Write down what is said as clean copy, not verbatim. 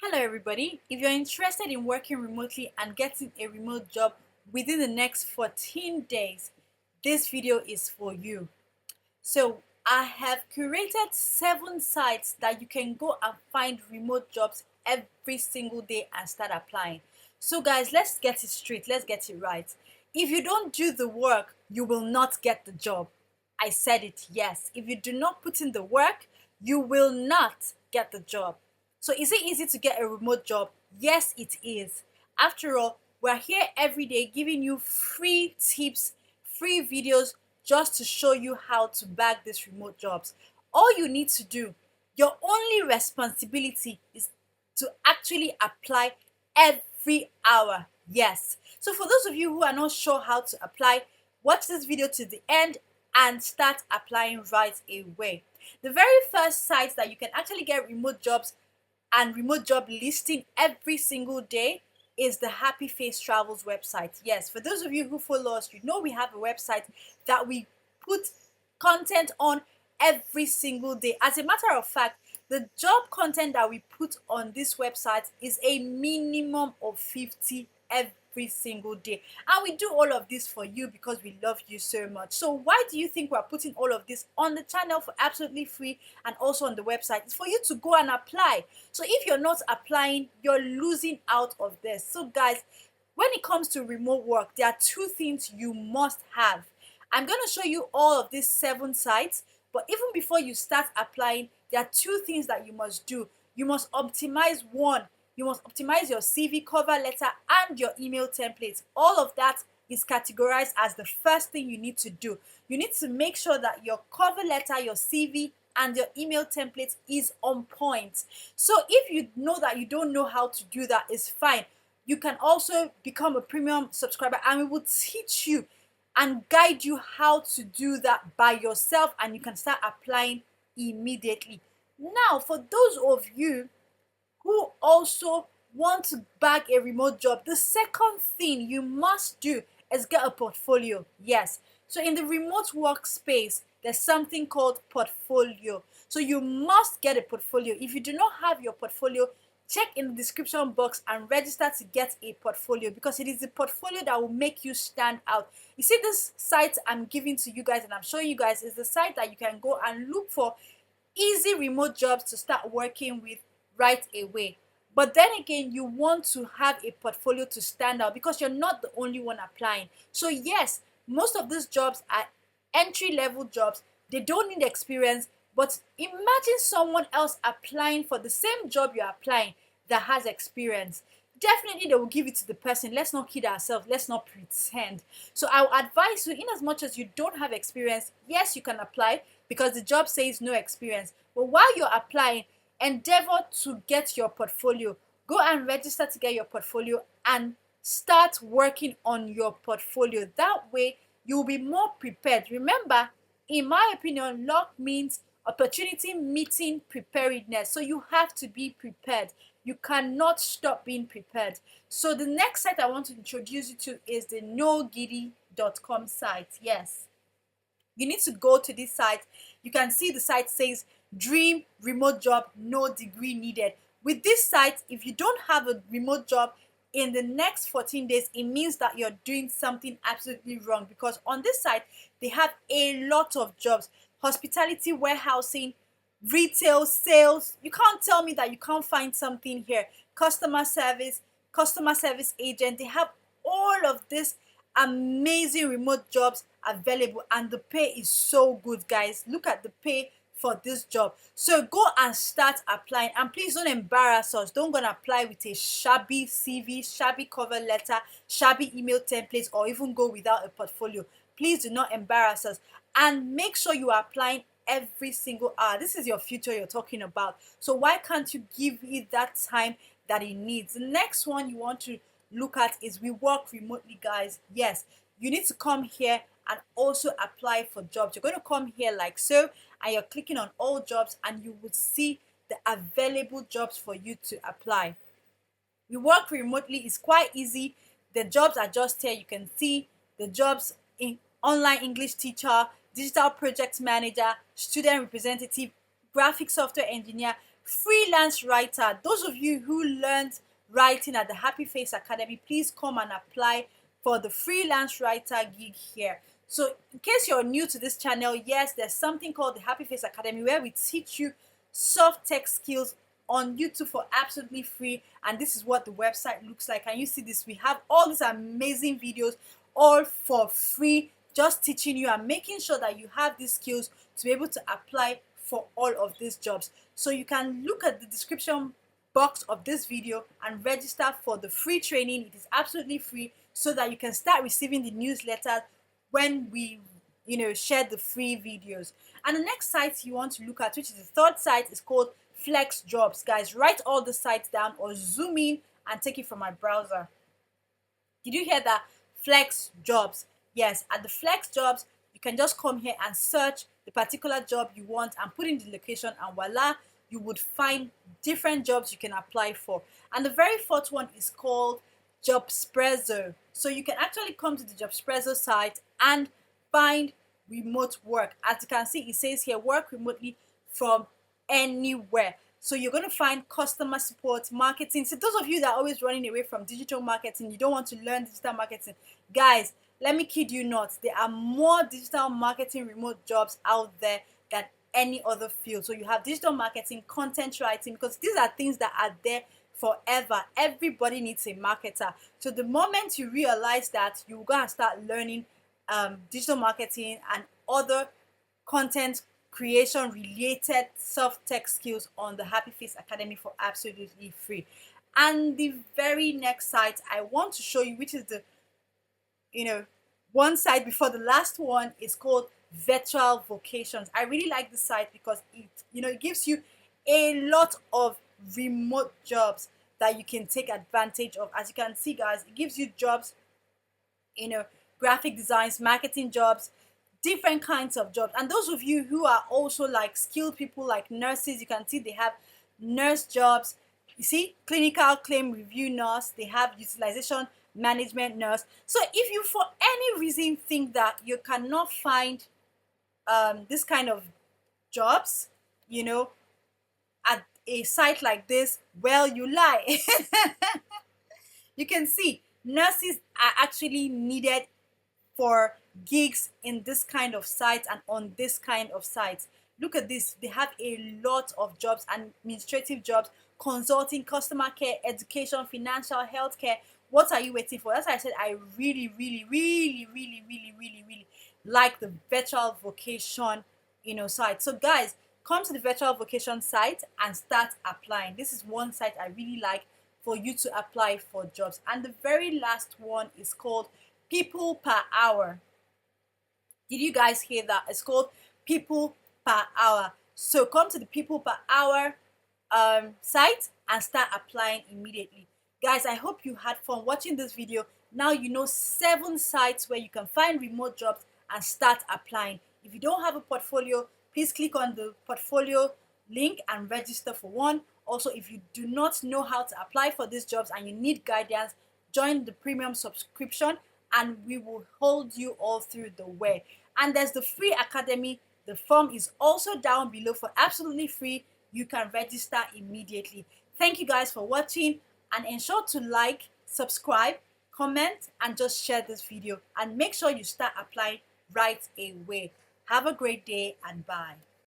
Hello everybody, if you're interested in working remotely and getting a remote job within the next 14 days, this video is for you. So I have curated 7 sites that you can go and find remote jobs every single day and start applying. So guys, let's get it straight, let's get it right. If you don't do the work, you will not get the job. I said it, yes. If you do not put in the work, you will not get the job. So is it easy to get a remote job? Yes, it is. After all, we're here every day giving you free tips, free videos just to show you how to bag these remote jobs. All you need to do, your only responsibility is to actually apply every hour. Yes. So for those of you who are not sure how to apply, watch this video to the end and start applying right away. The very first site that you can actually get remote jobs and remote job listing every single day is the Happy Face Travels website. Yes, for those of you who follow us, you know we have a website that we put content on every single day. As a matter of fact, the job content that we put on this website is a minimum of 50 every single day, and we do all of this for you because we love you so much. So why do you think we're putting all of this on the channel for absolutely free and also on the website? It's for you to go and apply. So if you're not applying, you're losing out of this. So guys, when it comes to remote work, there are 2 things you must have. I'm going to show you all of these 7 sites, but even before you start applying, there are 2 things that you must do. You must optimize one. You must optimize your CV, cover letter, and your email templates. All of that is categorized as the first thing you need to do. You need to make sure that your cover letter, your CV, and your email template is on point. So if you know that you don't know how to do that, it's fine. You can also become a premium subscriber and we will teach you and guide you how to do that by yourself, and you can start applying immediately. Now, for those of you who also want to bag a remote job, the second thing you must do is get a portfolio. Yes. So in the remote workspace, there's something called portfolio. So you must get a portfolio. If you do not have your portfolio, check in the description box and register to get a portfolio, because it is the portfolio that will make you stand out. You see, this site I'm giving to you guys and I'm showing you guys is the site that you can go and look for easy remote jobs to start working with right away. But then again, you want to have a portfolio to stand out because you're not the only one applying. So yes, most of these jobs are entry level jobs. They don't need experience, but imagine someone else applying for the same job you're applying that has experience. Definitely they will give it to the person. Let's not kid ourselves, let's not pretend. So I will advise you, in as much as you don't have experience, yes, you can apply because the job says no experience, but while you're applying, endeavor to get your portfolio. Go and register to get your portfolio and start working on your portfolio. That way you'll be more prepared. Remember, in my opinion, luck means opportunity meeting preparedness. So you have to be prepared. You cannot stop being prepared. So the next site I want to introduce you to is the nogiddy.com site. Yes, you need to go to this site. You can see the site says dream remote job, no degree needed. With this site, if you don't have a remote job in the next 14 days, it means that you're doing something absolutely wrong, because on this site they have a lot of jobs: hospitality, warehousing, retail, sales. You can't tell me that you can't find something here. Customer service agent. They have all of this amazing remote jobs available, and the pay is so good, guys. Look at the pay for this job. So go and start applying, and please don't embarrass us. Don't go and apply with a shabby CV, shabby cover letter, shabby email templates, or even go without a portfolio. Please do not embarrass us, and make sure you are applying every single hour. This is your future you're talking about, so why can't you give it that time that it needs? The next one you want to look at is we work remotely, guys. Yes, you need to come here and also apply for jobs. You're going to come here like so, and you're clicking on all jobs, and you would see the available jobs for you to apply. We work remotely is quite easy. The jobs are just here. You can see the jobs in online English teacher, digital project manager, student representative, graphic software engineer, freelance writer. Those of you who learned writing at the Happy Face Academy, please come and apply for the freelance writer gig here. So in case you're new to this channel, yes, there's something called the Happy Face Academy where we teach you soft tech skills on YouTube for absolutely free. And this is what the website looks like. Can you see this? We have all these amazing videos all for free, just teaching you and making sure that you have these skills to be able to apply for all of these jobs. So you can look at the description box of this video and register for the free training. It is absolutely free, so that you can start receiving the newsletter when we share the free videos. And the next site you want to look at, which is the third site, is called Flex Jobs. Guys, write all the sites down or zoom in and take it from my browser. Did you hear that? Flex Jobs. Yes, at the Flex Jobs, you can just come here and search the particular job you want and put in the location, and voila, you would find different jobs you can apply for. And the very fourth one is called Jobspresso. So you can actually come to the Jobspresso site and find remote work. As you can see, it says here, work remotely from anywhere. So you're going to find customer support, marketing. So those of you that are always running away from digital marketing, you don't want to learn digital marketing, guys, let me kid you not, there are more digital marketing remote jobs out there than any other field. So you have digital marketing, content writing, because these are things that are there forever. Everybody needs a marketer. So the moment you realize that, you're going to start learning digital marketing and other content creation related soft tech skills on the Happy Face Academy for absolutely free. And the very next site I want to show you, which is the one site before the last one, is called Virtual Vocations. I really like this site because it gives you a lot of remote jobs that you can take advantage of. As you can see, guys, it gives you jobs, graphic designs, marketing jobs, different kinds of jobs. And those of you who are also like skilled people like nurses, you can see they have nurse jobs. You see, clinical claim review nurse, they have utilization management nurse. So if you for any reason think that you cannot find this kind of jobs at a site like this, well, you lie. You can see nurses are actually needed for gigs in this kind of sites and on this kind of sites. Look at this, they have a lot of jobs, administrative jobs, consulting, customer care, education, financial, healthcare. What are you waiting for? That's why I said I really like the virtual vocation site. So guys, come to the virtual vocation site and start applying. This is one site I really like for you to apply for jobs. And the very last one is called People Per Hour. Did you guys hear that? It's called People Per Hour. So come to the People Per Hour site and start applying immediately. Guys, I hope you had fun watching this video. Now you know 7 sites where you can find remote jobs and start applying. If you don't have a portfolio, please click on the portfolio link and register for one. Also, if you do not know how to apply for these jobs and you need guidance, join the premium subscription and we will hold you all through the way. And there's the free academy. The form is also down below for absolutely free. You can register immediately. Thank you guys for watching, and ensure to like, subscribe, comment, and just share this video. And make sure you start applying right away. Have a great day and bye.